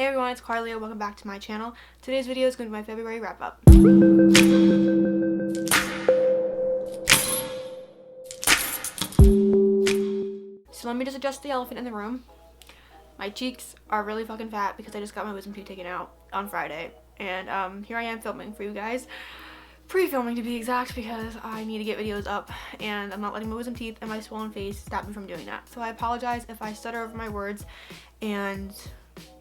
Hey everyone, it's Carly. Welcome back to my channel. Today's video is going to be my February wrap-up. So let me just adjust the elephant in the room. My cheeks are really fucking fat because I just got my wisdom teeth taken out on Friday. And here I am filming for you guys. Pre-filming to be exact, because I need to get videos up and I'm not letting my wisdom teeth and my swollen face stop me from doing that. So I apologize if I stutter over my words and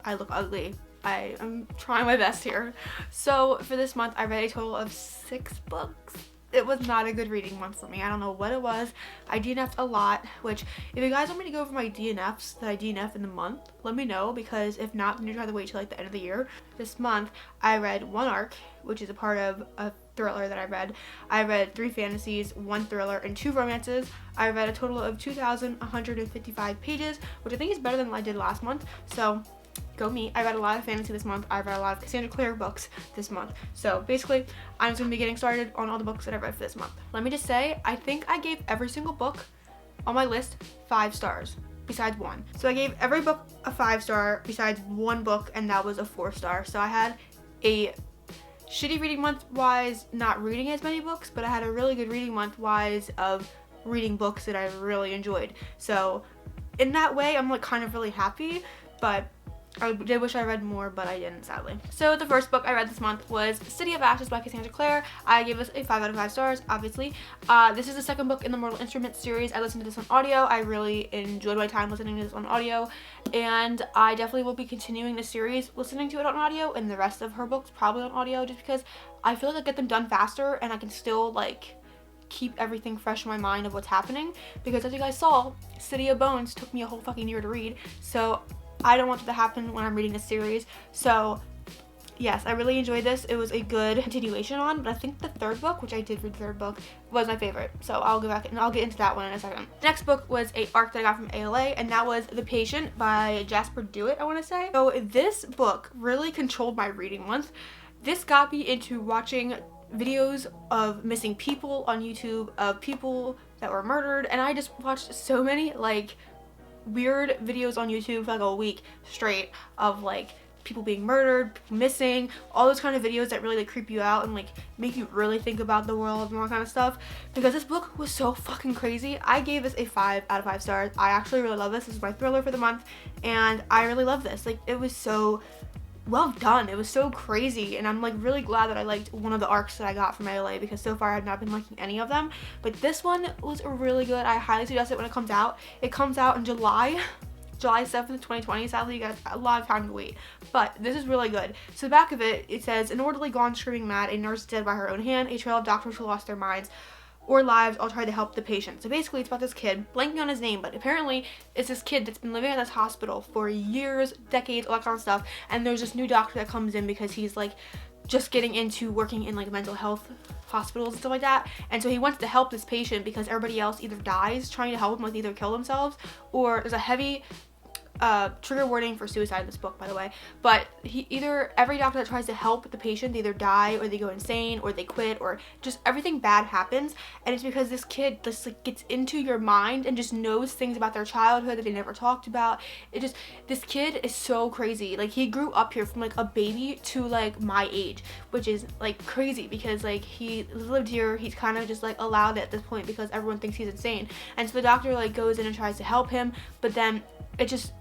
I look ugly. I am trying my best here. So for this month, I read a total of 6 books. It was not a good reading month for me. I don't know what it was. I DNF'd a lot, which if you guys want me to go over my DNFs that I DNF in the month, let me know, because if not, then you have to wait till like the end of the year. This month, I read 1 arc, which is a part of a thriller that I read. I read 3 fantasies, 1 thriller, and 2 romances. I read a total of 2,155 pages, which I think is better than what I did last month. So go me. I read a lot of fantasy this month. I read a lot of Cassandra Clare books this month. So basically, I'm just going to be getting started on all the books that I read for this month. Let me just say, I think I gave every single book on my list 5 stars, besides 1. So I gave every book a 5-star besides 1 book, and that was a 4-star. So I had a shitty reading month-wise, not reading as many books, but I had a really good reading month-wise of reading books that I really enjoyed. So in that way, I'm like kind of really happy, but I did wish I read more, but I didn't, sadly. So the first book I read this month was City of Ashes by Cassandra Clare. I gave this a 5 out of 5 stars, obviously. This is the second book in the Mortal Instruments series. I listened to this on audio. I really enjoyed my time listening to this on audio, and I definitely will be continuing the series, listening to it on audio, and the rest of her books probably on audio, just because I feel like I get them done faster, and I can still, like, keep everything fresh in my mind of what's happening, because as you guys saw, City of Bones took me a whole fucking year to read, so I don't want that to happen when I'm reading this series. So yes, I really enjoyed this. It was a good continuation on, but I think the third book, which I did read the third book, was my favorite. So I'll go back and I'll get into that one in a second. The next book was a arc that I got from ALA, and that was The Patient by Jasper Dewitt, I want to say. So this book really controlled my reading month. This got me into watching videos of missing people on YouTube, of people that were murdered, and I just watched so many like weird videos on YouTube for like a week straight of like people being murdered, people missing, all those kind of videos that really like creep you out and like make you really think about the world and all that kind of stuff. Because this book was so fucking crazy. I gave this a 5 out of 5 stars. I actually really love this. This is my thriller for the month, and I really love this. Like, it was so well done. It was so crazy, and I'm like really glad that I liked one of the arcs that I got from ALA, because so far I've not been liking any of them, but this one was really good. I highly suggest it when it comes out. It comes out in July 7th, 2020. Sadly, you guys have a lot of time to wait, but this is really good. So the back of it, it says, an orderly gone screaming mad, a nurse dead by her own hand, a trail of doctors who lost their minds or lives all tried to help the patient. So basically it's about this kid, blanking on his name, but apparently it's this kid that's been living at this hospital for years, decades, all that kind of stuff, and there's this new doctor that comes in because he's like just getting into working in like mental health hospitals and stuff like that, and so he wants to help this patient because everybody else either dies trying to help him, like either kill themselves, or there's a heavy trigger warning for suicide in this book, by the way, but every doctor that tries to help the patient, they either die or they go insane or they quit, or just everything bad happens, and it's because this kid just like gets into your mind and just knows things about their childhood that they never talked about. This kid is so crazy. Like, he grew up here from like a baby to like my age, which is like crazy, because like he lived here, he's kind of just like allowed it at this point because everyone thinks he's insane, and so the doctor like goes in and tries to help him, but then it's just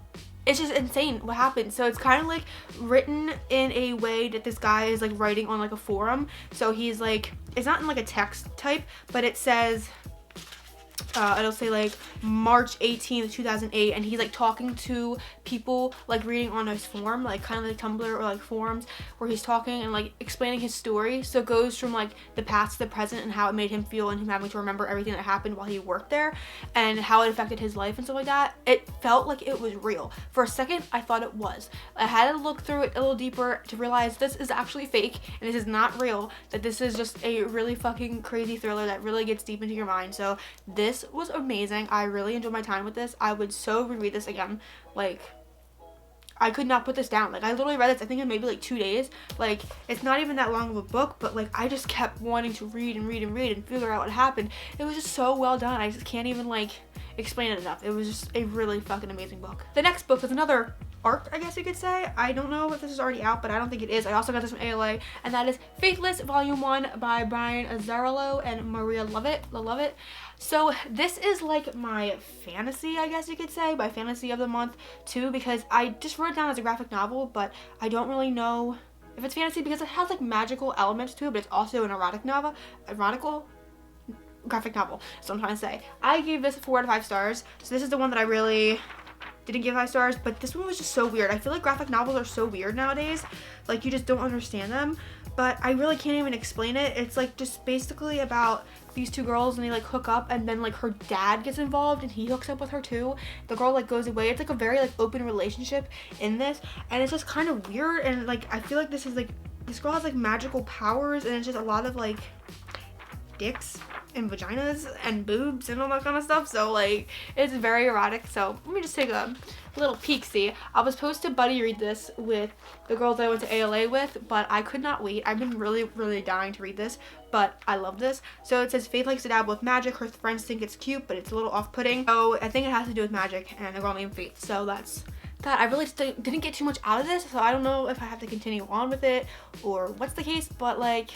insane what happens. So it's kind of like written in a way that this guy is like writing on like a forum. So he's like, it's not in like a text type, but it says it'll say like March 18th, 2008, and he's like talking to people, like reading on his forum, like kind of like Tumblr or like forums, where he's talking and like explaining his story. So it goes from like the past to the present and how it made him feel, and him having to remember everything that happened while he worked there and how it affected his life and stuff like that. It felt like it was real. For a second, I thought it was. I had to look through it a little deeper to realize this is actually fake and this is not real, that this is just a really fucking crazy thriller that really gets deep into your mind. So this was amazing. I really enjoyed my time with this. I would so reread this again. Like, I could not put this down. Like, I literally read this, I think, in maybe like 2 days. Like, it's not even that long of a book, but like I just kept wanting to read and read and read and figure out what happened. It was just so well done. I just can't even like explain it enough. It was just a really fucking amazing book. The next book is another arc, I guess you could say. I don't know if this is already out, but I don't think it is. I also got this from ALA, and that is Faithless Volume 1 by Brian Azzarello and Maria Lovett. So this is like my fantasy, I guess you could say, my fantasy of the month too, because I just wrote it down as a graphic novel, but I don't really know if it's fantasy because it has like magical elements to it, but it's also an graphic novel. So I'm trying to say. I gave this 4 out of 5 stars. So this is the one that I really didn't give 5 stars, but this one was just so weird. I feel like graphic novels are so weird nowadays. Like, you just don't understand them. But I really can't even explain it. It's like just basically about these 2 girls, and they like hook up, and then like her dad gets involved and he hooks up with her too. The girl like goes away. It's like a very like open relationship in this, and it's just kind of weird. And like I feel like this girl has like magical powers, and it's just a lot of like dicks and vaginas and boobs and all that kind of stuff. So like it's very erotic. So let me just take a little peek. See, I was supposed to buddy read this with the girls that I went to ALA with, but I could not wait. I've been really dying to read this, but I love this. So it says Faith likes to dabble with magic. Her friends think it's cute, but it's a little off-putting. So I think it has to do with magic and a girl named Faith. So that's that. I really just didn't get too much out of this, so I don't know if I have to continue on with it or what's the case, but like,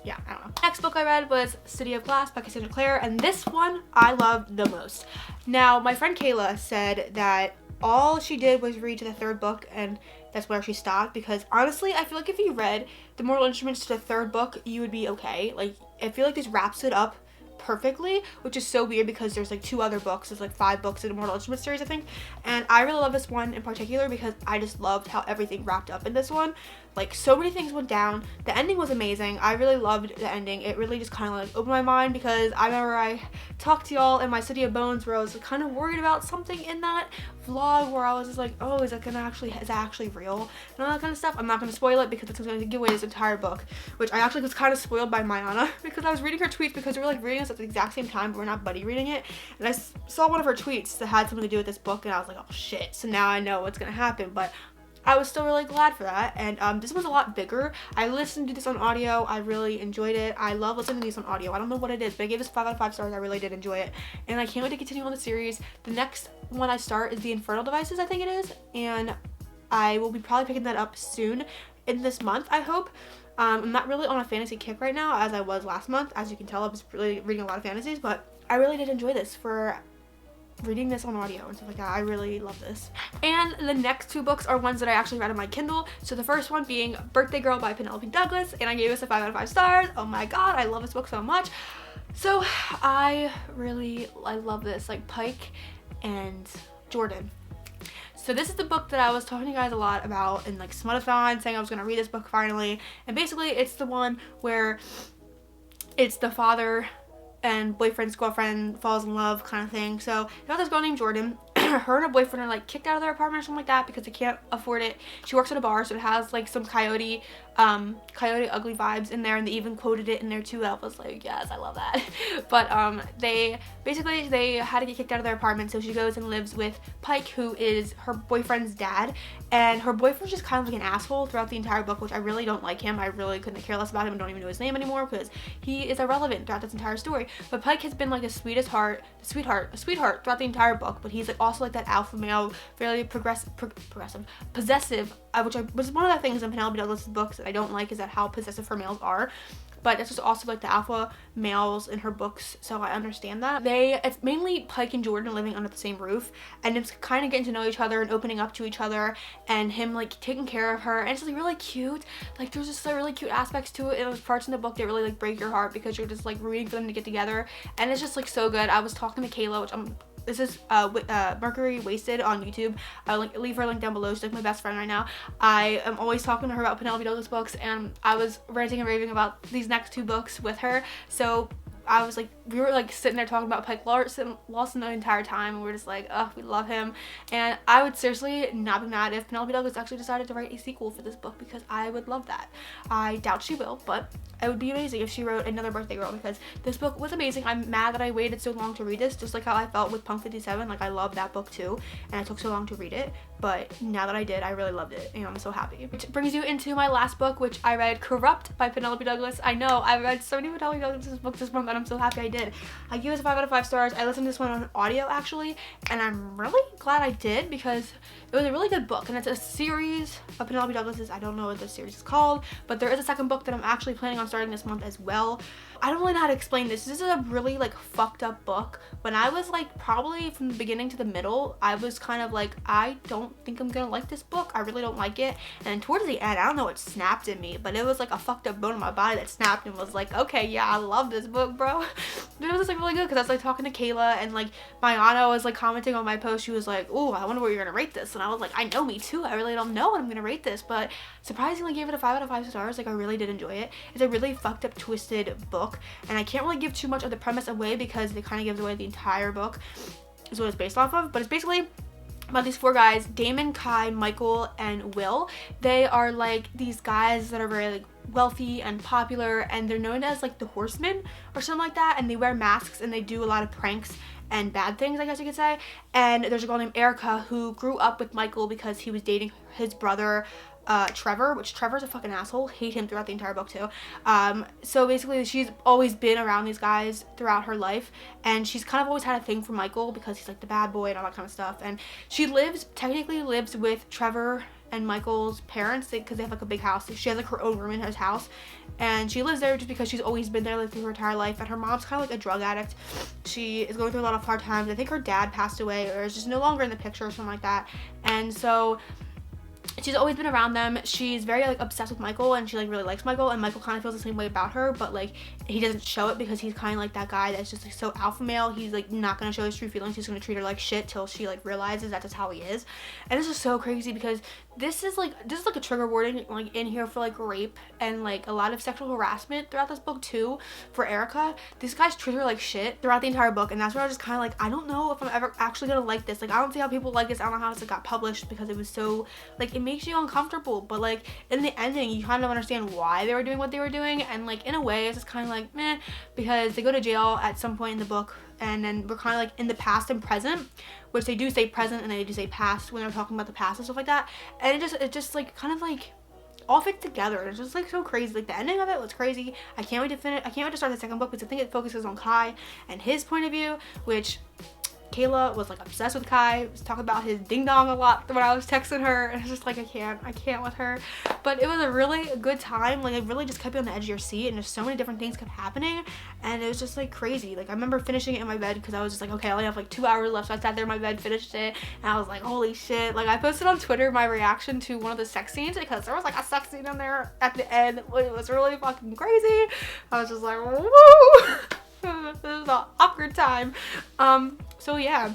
yeah, I don't know. Next book I read was City of Glass by Cassandra Clare, and this one I loved the most. Now, my friend Kayla said that all she did was read to the 3rd book, and that's where she stopped, because honestly, I feel like if you read the Mortal Instruments to the 3rd book, you would be okay. Like, I feel like this wraps it up perfectly, which is so weird because there's like 2 other books. There's like 5 books in the Mortal Instruments series, I think, and I really love this one in particular because I just loved how everything wrapped up in this one. Like, so many things went down. The ending was amazing. I really loved the ending. It really just kind of like opened my mind, because I remember I talked to y'all in my City of Bones where I was kind of worried about something in that vlog where I was just like, oh, is that actually real and all that kind of stuff. I'm not going to spoil it because it's going to give away this entire book, which I actually was kind of spoiled by Mayana because I was reading her tweets because we were like reading this at the exact same time, but we're not buddy reading it, and I saw one of her tweets that had something to do with this book, and I was like, oh shit, so now I know what's going to happen. But I was still really glad for that, and this was a lot bigger. I listened to this on audio. I really enjoyed it. I love listening to these on audio. I don't know what it is, but I gave this 5 out of 5 stars. I really did enjoy it, and I can't wait to continue on the series. The next one I start is The Infernal Devices, I think it is, and I will be probably picking that up soon in this month, I hope. I'm not really on a fantasy kick right now as I was last month. As you can tell, I was really reading a lot of fantasies, but I really did enjoy this for reading this on audio and stuff like that. I really love this. And the next 2 books are ones that I actually read on my Kindle. So the first one being Birthday Girl by Penelope Douglas, and I gave this a 5 out of 5 stars. Oh my god, I love this book so much. So I love this, like Pike and Jordan. So this is the book that I was talking to you guys a lot about in like Smuttathon, saying I was going to read this book finally. And basically it's the one where it's the father and boyfriend's girlfriend falls in love kind of thing. So you got this girl named Jordan. Her and her boyfriend are like kicked out of their apartment or something like that because they can't afford it. She works at a bar, so it has like some Coyote Ugly vibes in there, and they even quoted it in there too. I was like, yes, I love that. But they had to get kicked out of their apartment, so she goes and lives with Pike, who is her boyfriend's dad, and her boyfriend's just kind of like an asshole throughout the entire book, which I really don't like him. I really couldn't care less about him and don't even know his name anymore because he is irrelevant throughout this entire story. But Pike has been like a sweetheart throughout the entire book, but he's like also like that alpha male, fairly possessive, which was one of the things in Penelope Douglas's books that I don't like, is that how possessive her males are. But that's just also like the alpha males in her books, so I understand that. It's mainly Pike and Jordan living under the same roof, and it's kind of getting to know each other and opening up to each other, and him like taking care of her, and it's like really cute. Like there's just like really cute aspects to it, and there's parts in the book that really like break your heart because you're just like rooting for them to get together, and it's just like so good. I was talking to Kayla, which this is Mercury Wasted on YouTube. I'll leave her link down below. She's like my best friend right now. I am always talking to her about Penelope Douglas books, and I was ranting and raving about these next 2 books with her. So I was like, we were like sitting there talking about Pike Lawson the entire time, and we were just like, oh, we love him. And I would seriously not be mad if Penelope Douglas actually decided to write a sequel for this book, because I would love that. I doubt she will, but it would be amazing if she wrote another Birthday Girl, because this book was amazing. I'm mad that I waited so long to read this, just like how I felt with Punk 57. Like, I love that book too, and I took so long to read it, but now that I did, I really loved it, and I'm so happy. Which brings you into my last book, which I read, Corrupt by Penelope Douglas. I know, I read so many Penelope Douglas books this month. and I'm so happy I did. I give this a 5 out of 5 stars. I listened to this one on audio actually, and I'm really glad I did because it was a really good book, and it's a series of Penelope Douglas's. I don't know what this series is called, but there is a second book that I'm actually planning on starting this month as well. I don't really know how to explain this. This is a really like fucked up book. When I was like probably from the beginning to the middle, I was kind of like, I don't think I'm gonna like this book. I really don't like it. And towards the end, I don't know what snapped in me, but it was like a fucked up bone in my body that snapped and was like, okay, yeah, I love this book, bro. But it was like really good because I was like talking to Kayla, and like my Anna was like commenting on my post. She was like, oh, I wonder what you're gonna rate this. And I was like, I know, me too. I really don't know what I'm gonna rate this, but surprisingly gave it a 5 out of 5 stars. Like I really did enjoy it. It's a really fucked up, twisted book, and I can't really give too much of the premise away because it kind of gives away the entire book is what it's based off of. But it's basically about these 4 guys, Damon, Kai, Michael, and Will. They are like these guys that are very like wealthy and popular, and they're known as like the Horsemen or something like that, and they wear masks and they do a lot of pranks and bad things, I guess you could say. And there's a girl named Erica who grew up with Michael because he was dating his brother Trevor, which Trevor's a fucking asshole. Hate him throughout the entire book too. So basically she's always been around these guys throughout her life, and she's kind of always had a thing for Michael because he's like the bad boy and all that kind of stuff. And she technically lives with Trevor and Michael's parents because they have like a big house. She has like her own room in his house, and she lives there just because she's always been there like through her entire life. And her mom's kind of like a drug addict. She is going through a lot of hard times. I think her dad passed away or is just no longer in the picture or something like that. And so she's always been around them. She's very like obsessed with Michael, and she like really likes Michael, and Michael kind of feels the same way about her, but like he doesn't show it because he's kind of like that guy that's just like so alpha male. He's like not gonna show his true feelings. He's gonna treat her like shit till she like realizes that's just how he is. And it's just so crazy because this is like a trigger warning like in here for like rape and like a lot of sexual harassment throughout this book too for Erica. These guys treat her like shit throughout the entire book, and that's where I was just kind of like, I don't know if I'm ever actually gonna like this. Like I don't see how people like this. I don't know how it got published because it was so like, it makes you uncomfortable, but like in the ending you kind of understand why they were doing what they were doing, and like in a way it's just kind of like meh, because they go to jail at some point in the book, and then we're kind of like in the past and present, which they do say present and they do say past when they're talking about the past and stuff like that. And it just like kind of like all fits together. It's just like so crazy. Like the ending of it was crazy. I can't wait to finish. I can't wait to start the second book because I think it focuses on Kai and his point of view, which Kayla was like obsessed with Kai. Was talking about his ding dong a lot when I was texting her, and it's just like I can't with her. But it was a really good time. Like it really just kept you on the edge of your seat, and just so many different things kept happening, and it was just like crazy. Like I remember finishing it in my bed because I was just like, okay, I only have like 2 hours left. So I sat there in my bed, finished it, and I was like, holy shit. Like I posted on Twitter my reaction to one of the sex scenes because there was like a sex scene in there at the end. It was really fucking crazy. I was just like, woo. This is an awkward time. So yeah,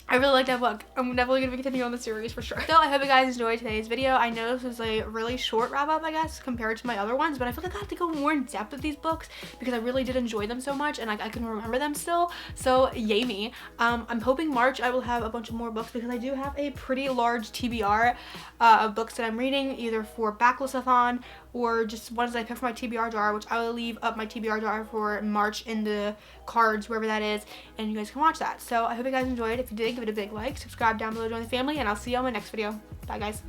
I really like that book. I'm definitely going to be continuing on the series for sure. So I hope you guys enjoyed today's video. I know this was a really short wrap up, I guess, compared to my other ones, but I feel like I have to go more in depth with these books because I really did enjoy them so much, and like I can remember them still. So yay me. I'm hoping March I will have a bunch of more books because I do have a pretty large TBR of books that I'm reading, either for Backlist-a-thon or just ones that I picked from my TBR jar, which I will leave up my TBR jar for March in the cards, wherever that is, and you guys can watch that. So I hope you guys enjoyed. If you did, give it a big like, subscribe down below, join the family, and I'll see you on my next video. Bye guys.